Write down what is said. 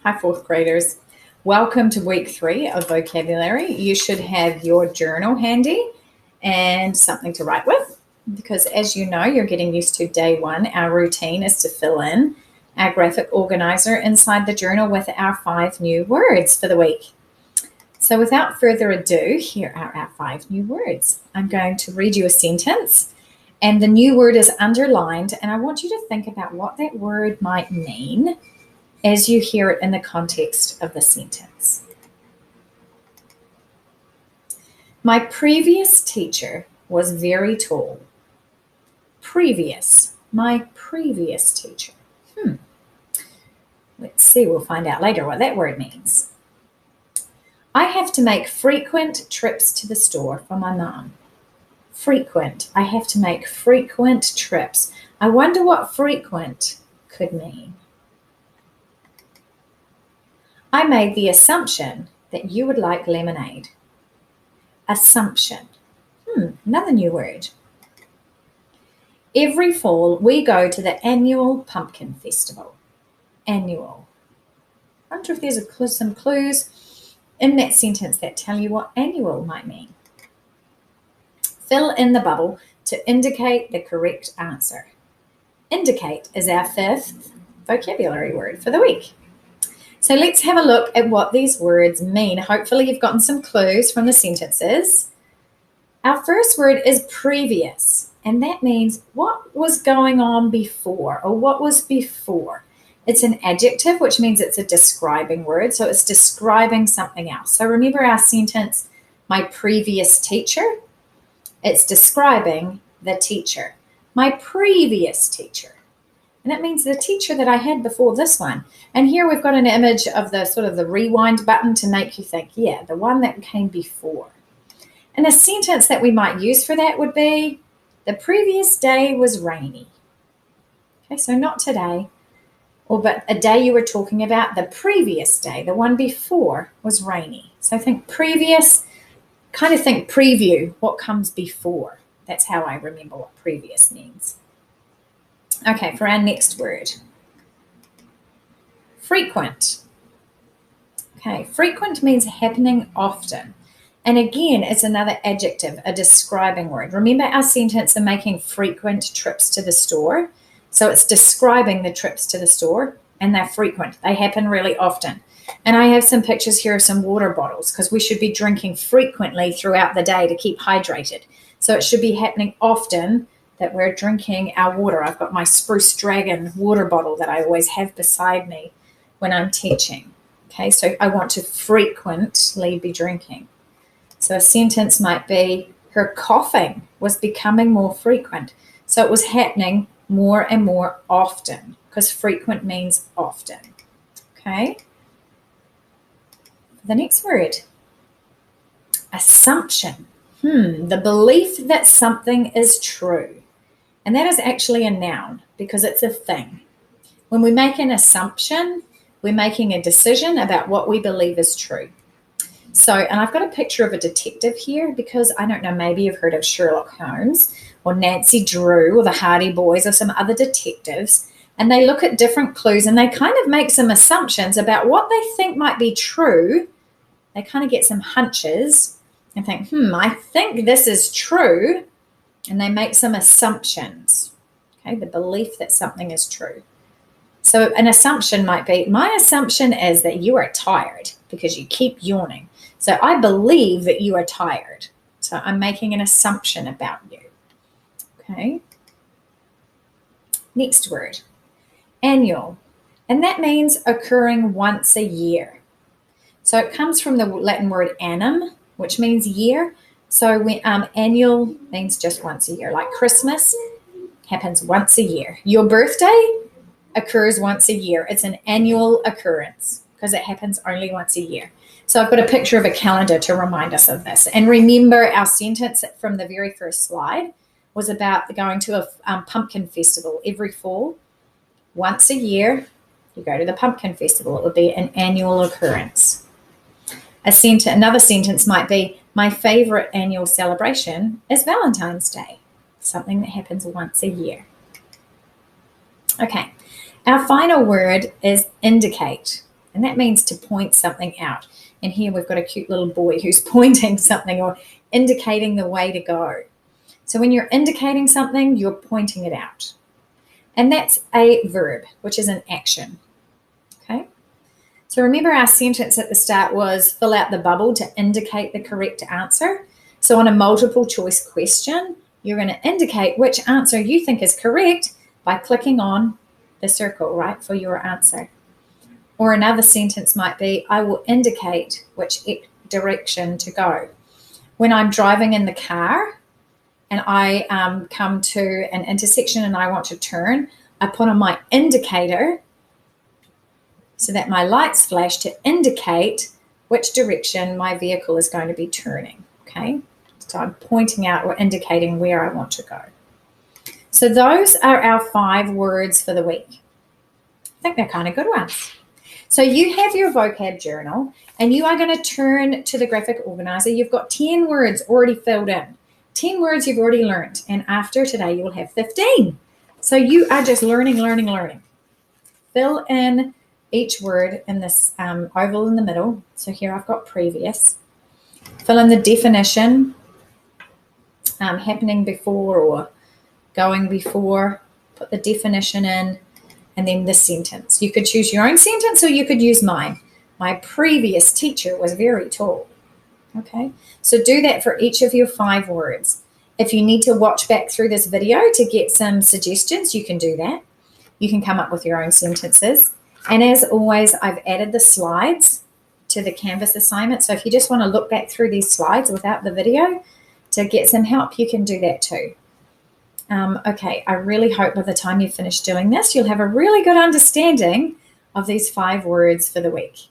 Hi, fourth graders. Welcome to week 3 of vocabulary. You should have your journal handy and something to write with because, as you know, you're getting used to day 1. Our routine is to fill in our graphic organizer inside the journal with our 5 new words for the week. So without further ado, here are our 5 new words. I'm going to read you a sentence and the new word is underlined, and I want you to think about what that word might mean as you hear it in the context of the sentence. My previous teacher was very tall. Previous, my previous teacher. Let's see, we'll find out later what that word means. I have to make frequent trips to the store for my mom. Frequent, I have to make frequent trips. I wonder what frequent could mean. I made the assumption that you would like lemonade. Assumption. Another new word. Every fall, we go to the annual pumpkin festival. Annual. I wonder if there's some clues in that sentence that tell you what annual might mean. Fill in the bubble to indicate the correct answer. Indicate is our 5th vocabulary word for the week. So let's have a look at what these words mean. Hopefully you've gotten some clues from the sentences. Our first word is previous, and that means what was going on before, or what was before. It's an adjective, which means it's a describing word, so it's describing something else. So remember our sentence, my previous teacher? It's describing the teacher. My previous teacher. And that means the teacher that I had before this one. And here we've got an image of the sort of the rewind button to make you think, yeah, the one that came before. And a sentence that we might use for that would be, the previous day was rainy. Okay, so not today, but a day you were talking about, the previous day, the one before was rainy. So think previous, kind of think preview, what comes before. That's how I remember what previous means. Okay, for our next word. Frequent. Okay, frequent means happening often. And again, it's another adjective, a describing word. Remember our sentence of making frequent trips to the store? So it's describing the trips to the store, and they're frequent. They happen really often. And I have some pictures here of some water bottles because we should be drinking frequently throughout the day to keep hydrated. So it should be happening often that we're drinking our water. I've got my Spruce Dragon water bottle that I always have beside me when I'm teaching. Okay, so I want to frequently be drinking. So a sentence might be, her coughing was becoming more frequent. So it was happening more and more often because frequent means often. Okay. The next word, assumption. The belief that something is true. And that is actually a noun because it's a thing. When we make an assumption, we're making a decision about what we believe is true. So, and I've got a picture of a detective here because I don't know, maybe you've heard of Sherlock Holmes or Nancy Drew or the Hardy Boys or some other detectives, and they look at different clues and they kind of make some assumptions about what they think might be true. They kind of get some hunches and think, I think this is true. And they make some assumptions, okay, the belief that something is true. So an assumption might be, my assumption is that you are tired because you keep yawning. So I believe that you are tired. So I'm making an assumption about you, okay. Next word, annual. And that means occurring once a year. So it comes from the Latin word annum, which means year. So when, annual means just once a year, like Christmas happens once a year. Your birthday occurs once a year. It's an annual occurrence because it happens only once a year. So I've got a picture of a calendar to remind us of this. And remember our sentence from the very first slide was about going to a pumpkin festival every fall. Once a year, you go to the pumpkin festival. It would be an annual occurrence. Another sentence might be, my favorite annual celebration is Valentine's Day, something that happens once a year. Okay, our final word is indicate. And that means to point something out. And here we've got a cute little boy who's pointing something or indicating the way to go. So when you're indicating something, you're pointing it out. And that's a verb, which is an action. Okay? So remember our sentence at the start was fill out the bubble to indicate the correct answer. So on a multiple choice question, you're going to indicate which answer you think is correct by clicking on the circle, right, for your answer. Or another sentence might be, I will indicate which direction to go. When I'm driving in the car and I come to an intersection and I want to turn, I put on my indicator so that my lights flash to indicate which direction my vehicle is going to be turning, okay? So I'm pointing out or indicating where I want to go. So those are our 5 words for the week. I think they're kind of good ones. So you have your vocab journal and you are going to turn to the graphic organizer. You've got 10 words already filled in. 10 words you've already learned. And after today, you will have 15. So you are just learning. Fill in each word in this oval in the middle. So here I've got previous. Fill in the definition, happening before or going before. Put the definition in. And then the sentence. You could choose your own sentence or you could use mine. My previous teacher was very tall. Okay, so do that for each of your 5 words. If you need to watch back through this video to get some suggestions, you can do that. You can come up with your own sentences. And as always, I've added the slides to the Canvas assignment. So if you just want to look back through these slides without the video to get some help, you can do that too. Okay, I really hope by the time you finish doing this, you'll have a really good understanding of these 5 words for the week.